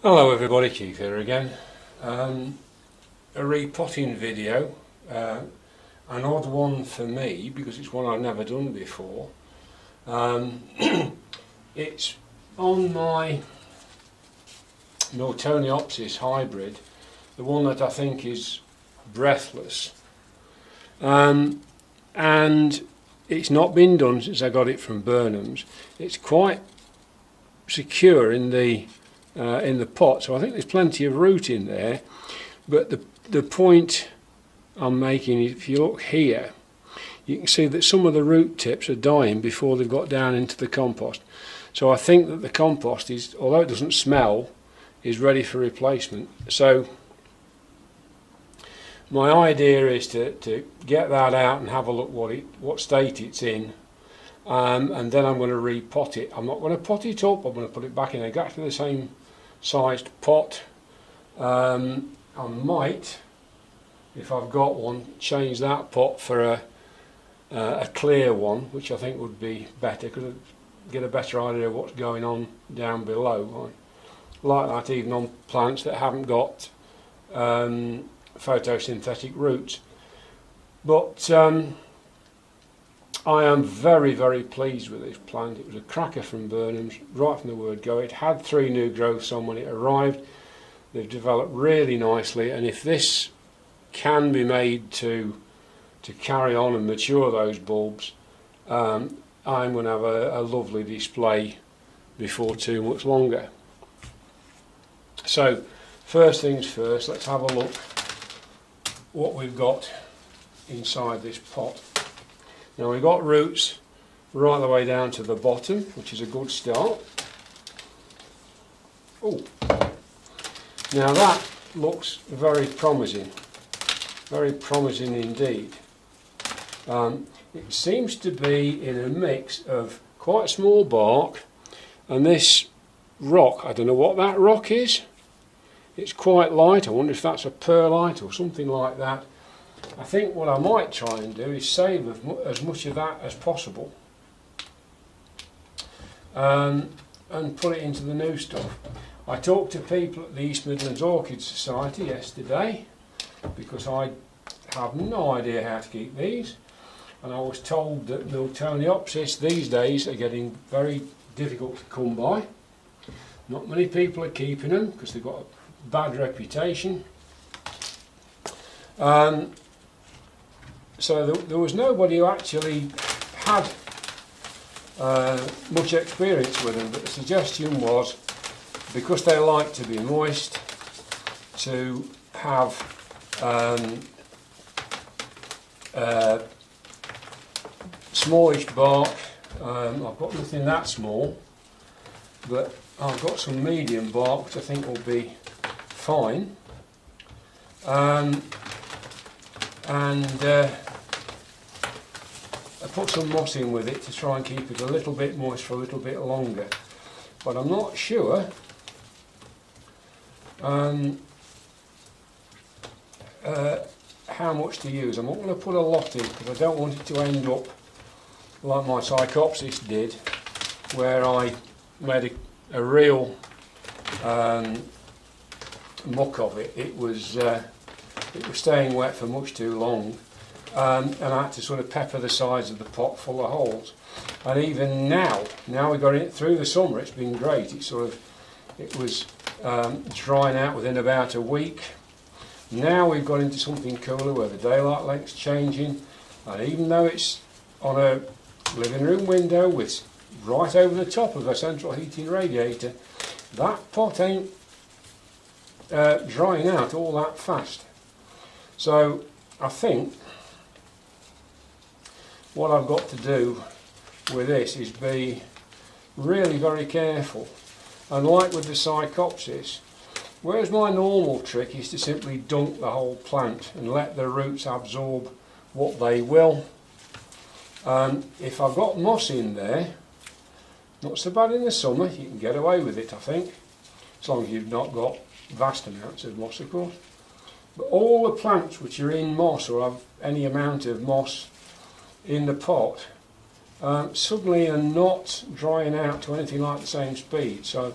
Hello everybody, Keith here again. A repotting video, an odd one for me because it's one I've never done before. It's on my Miltoniopsis hybrid, the one that I think is breathless, and it's not been done since I got it from Burnham's. It's quite secure in the pot, so I think there's plenty of root in there. But the point I'm making is, if you look here, you can see that some of the root tips are dying before they've got down into the compost. So I think that the compost is, although it doesn't smell, is ready for replacement. So my idea is to get that out and have a look what state it's in, and then I'm going to repot it. I'm not going to pot it up, I'm going to put it back in exactly the same sized pot. I might, if I've got one, change that pot for a clear one, which I think would be better, because I get a better idea of what's going on down below. I like that even on plants that haven't got photosynthetic roots. But I am very, very pleased with this plant. It was a cracker from Burnham's right from the word go. It had 3 new growths on when it arrived. They've developed really nicely, and if this can be made to carry on and mature those bulbs, I'm going to have a lovely display before too much longer. So first things first, let's have a look what we've got inside this pot. Now we've got roots right the way down to the bottom, which is a good start. Oh, now that looks very promising indeed. It seems to be in a mix of quite small bark and this rock. I don't know what that rock is. It's quite light. I wonder if that's a perlite or something like that. I think what I might try and do is save as much of that as possible, and put it into the new stuff. I talked to people at the East Midlands Orchid Society yesterday, because I have no idea how to keep these, and I was told that Miltoniopsis these days are getting very difficult to come by. Not many people are keeping them because they've got a bad reputation. So there was nobody who actually had much experience with them, but the suggestion was, because they like to be moist, to have smallish bark. I've got nothing that small, but I've got some medium bark which I think will be fine. I put some moss in with it to try and keep it a little bit moist for a little bit longer, but I'm not sure how much to use. I'm not going to put a lot in because I don't want it to end up like my Psychopsis did, where I made a real muck of it. It was staying wet for much too long, and I had to sort of pepper the sides of the pot full of holes. And even now we got it through the summer, it's been great. It was drying out within about a week. Now we've got into something cooler where the daylight length's changing, and even though it's on a living room window with right over the top of a central heating radiator, that pot ain't drying out all that fast. So I think what I've got to do with this is be really very careful, and like with the Psychopsis, whereas my normal trick is to simply dunk the whole plant and let the roots absorb what they will. If I've got moss in there, not so bad in the summer, you can get away with it, I think, as long as you've not got vast amounts of moss, of course. But all the plants which are in moss or have any amount of moss in the pot suddenly are not drying out to anything like the same speed. So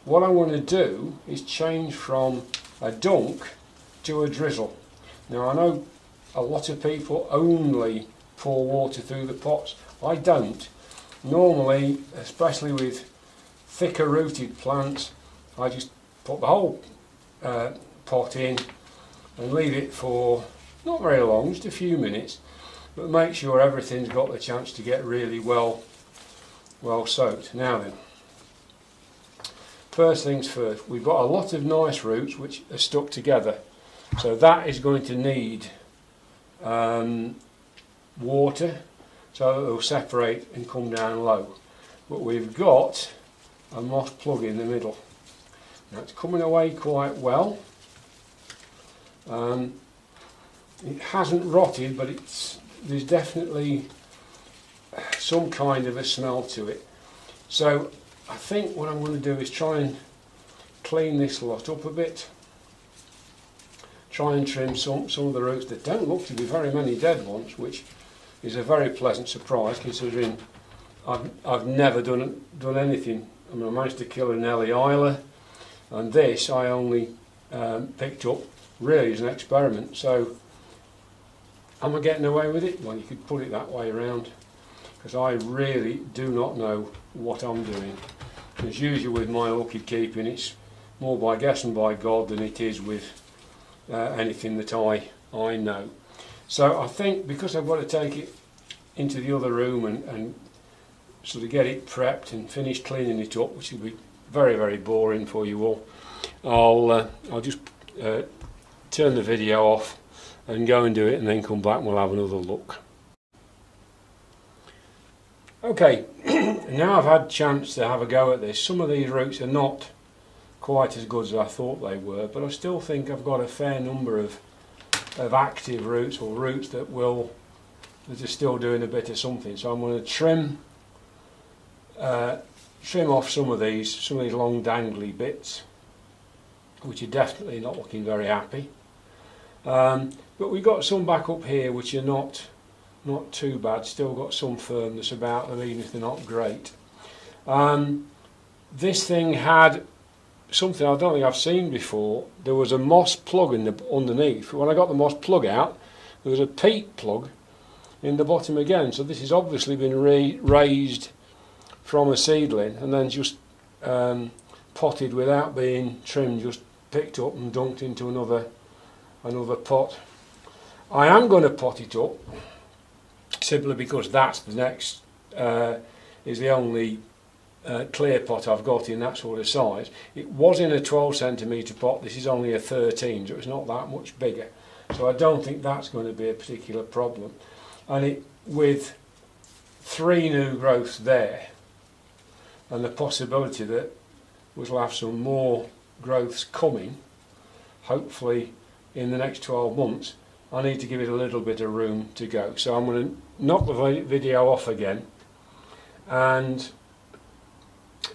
what I want to do is change from a dunk to a drizzle. Now I know a lot of people only pour water through the pots. I don't. Normally, especially with thicker rooted plants, I just put the whole pot in and leave it for not very long, just a few minutes, but make sure everything's got the chance to get really well soaked. Now then, first things first, we've got a lot of nice roots which are stuck together, so that is going to need water so that they'll separate and come down low. But we've got a moss plug in the middle. Now it's coming away quite well. It hasn't rotted, but there's definitely some kind of a smell to it. So I think what I'm going to do is try and clean this lot up a bit. Try and trim some of the roots. There don't look to be very many dead ones, which is a very pleasant surprise considering I've never done anything. I mean, I managed to kill a Nellie Isla, and this I only picked up really as an experiment. So am I getting away with it? Well, you could put it that way around, because I really do not know what I'm doing. As usual with my orchid keeping, it's more by guess and by God than it is with anything that I know. So I think because I've got to take it into the other room and sort of get it prepped and finish cleaning it up, which will be very, very boring for you all, I'll just turn the video off and go and do it, and then come back and we'll have another look. Okay, now I've had a chance to have a go at this. Some of these roots are not quite as good as I thought they were, but I still think I've got a fair number of active roots, or roots that are still doing a bit of something. So I'm going to trim off some of these long dangly bits, which are definitely not looking very happy. But we've got some back up here which are not too bad, still got some firmness about them even if they're not great. This thing had something I don't think I've seen before. There was a moss plug underneath. When I got the moss plug out, there was a peat plug in the bottom again, so this has obviously been raised from a seedling and then just potted without being trimmed, just picked up and dunked into another pot. I am going to pot it up simply because that's the next is the only clear pot I've got in that sort of size. It was in a 12 centimetre pot. This is only a 13, so it's not that much bigger, so I don't think that's going to be a particular problem. And with 3 new growths there and the possibility that we'll have some more growths coming, hopefully in the next 12 months, I need to give it a little bit of room to go. So I'm going to knock the video off again and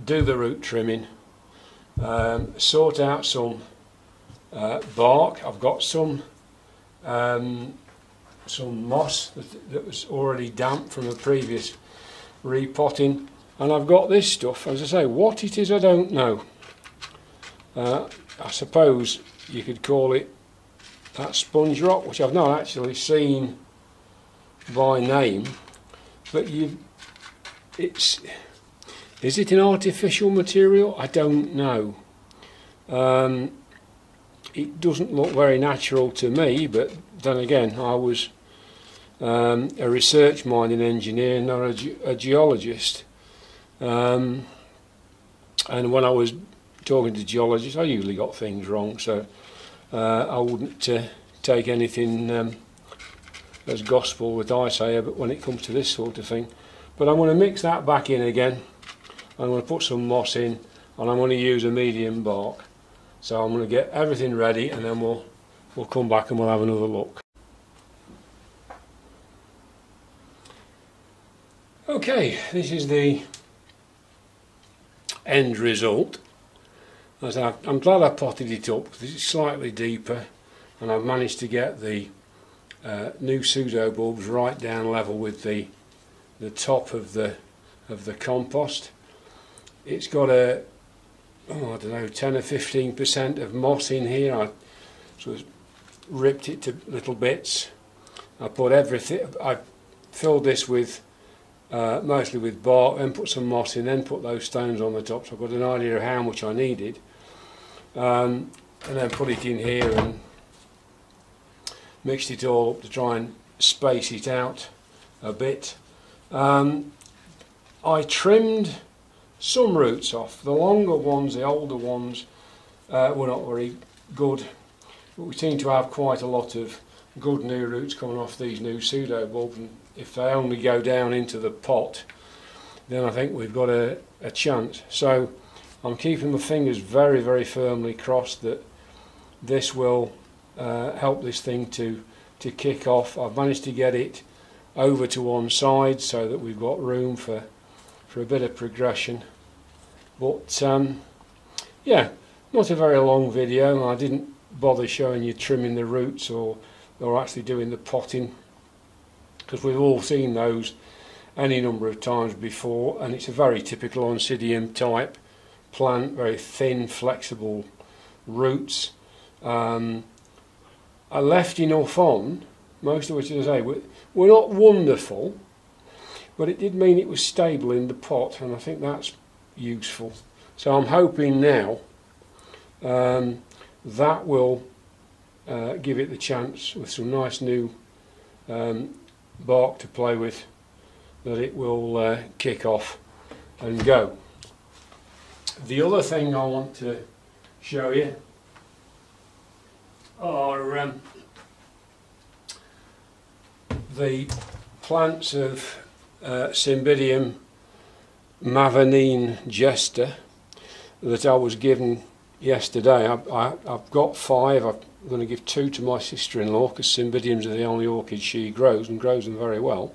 do the root trimming, sort out some bark. I've got some moss that was already damp from a previous repotting, and I've got this stuff. As I say, what it is I don't know. I suppose you could call it that sponge rock, which I've not actually seen by name, but is it an artificial material? I don't know. It doesn't look very natural to me, but then again, I was a research mining engineer, not a geologist. And when I was talking to geologists, I usually got things wrong, so I wouldn't take anything as gospel that I say when it comes to this sort of thing. But I'm going to mix that back in again. I'm going to put some moss in, and I'm going to use a medium bark. So I'm going to get everything ready, and then we'll come back and we'll have another look. Okay, this is the end result. I'm glad I potted it up because it's slightly deeper, and I've managed to get the new pseudo bulbs right down level with the top of the compost. It's got a oh, I don't know, 10 or 15% of moss in here. I sort of ripped it to little bits. I put everything, I filled this with mostly with bark, then put some moss in, then put those stones on the top, so I've got an idea of how much I needed, and then put it in here and mixed it all up to try and space it out a bit. I trimmed some roots off. The longer ones, the older ones, were not very good, but we seem to have quite a lot of good new roots coming off these new pseudo bulbs, and if they only go down into the pot, then I think we've got a chance. So I'm keeping my fingers very, very firmly crossed that this will help this thing to kick off. I've managed to get it over to one side so that we've got room for a bit of progression. But yeah, not a very long video. I didn't bother showing you trimming the roots or actually doing the potting, because we've all seen those any number of times before, and it's a very typical Oncidium type plant, very thin, flexible roots. I left enough on, most of which, as I say, were not wonderful, but it did mean it was stable in the pot, and I think that's useful. So I'm hoping now that will give it the chance, with some nice new bark to play with, that it will kick off and go. The other thing I want to show you are the plants of Cymbidium Mavourneen Jester that I was given yesterday. I've got 5. I'm going to give 2 to my sister-in-law, because Cymbidiums are the only orchids she grows, and grows them very well.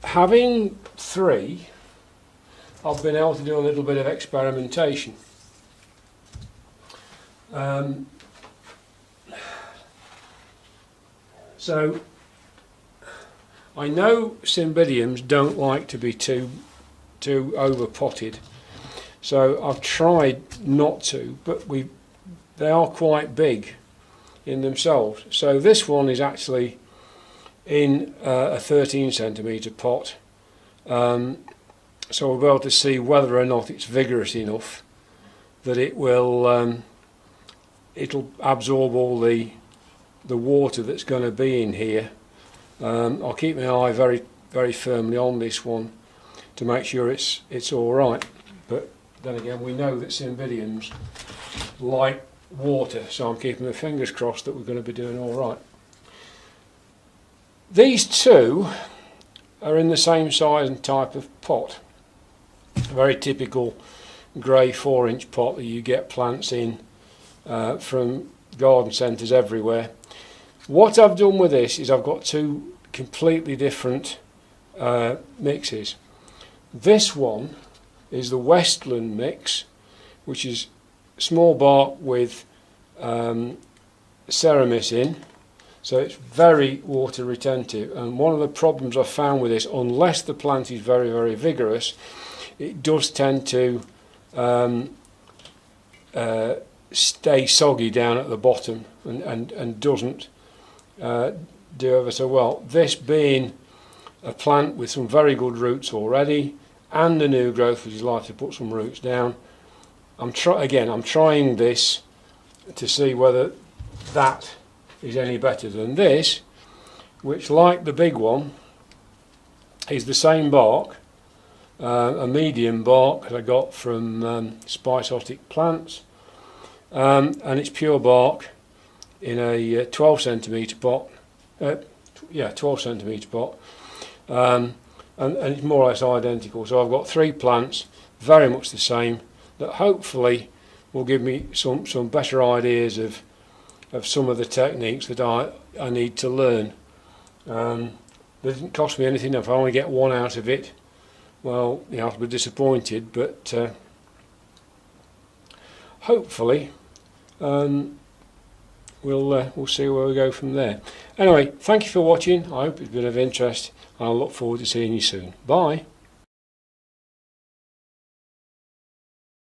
Having 3, I've been able to do a little bit of experimentation. So I know Cymbidiums don't like to be too over potted, so I've tried not to, but they are quite big in themselves. So this one is actually in a 13 centimetre pot, so we'll be able to see whether or not it's vigorous enough that it will it'll absorb all the water that's going to be in here. I'll keep my eye very, very firmly on this one to make sure it's all right. But then again, we know that Cymbidiums like water, so I'm keeping my fingers crossed that we're going to be doing all right. These 2 are in the same size and type of pot. A very typical grey 4-inch pot that you get plants in from garden centres everywhere. What I've done with this is I've got 2 completely different mixes. This one is the Westland mix, which is small bark with ceramis in, so it's very water retentive. And one of the problems I've found with this, unless the plant is very, very vigorous, it does tend to stay soggy down at the bottom and doesn't do ever so well. This being a plant with some very good roots already and a new growth which is likely to put some roots down, I'm trying this to see whether that is any better than this, which, like the big one, is the same bark, a medium bark that I got from Spiceotic Plants, and it's pure bark in a 12 centimetre pot. 12 centimetre pot, and it's more or less identical. So I've got 3 plants, very much the same, that hopefully will give me some better ideas of some of the techniques that I need to learn. It didn't cost me anything. If I only get 1 out of it, well, I'll be disappointed, but hopefully we'll see where we go from there. Anyway, thank you for watching. I hope it's been of interest. I'll look forward to seeing you soon. Bye.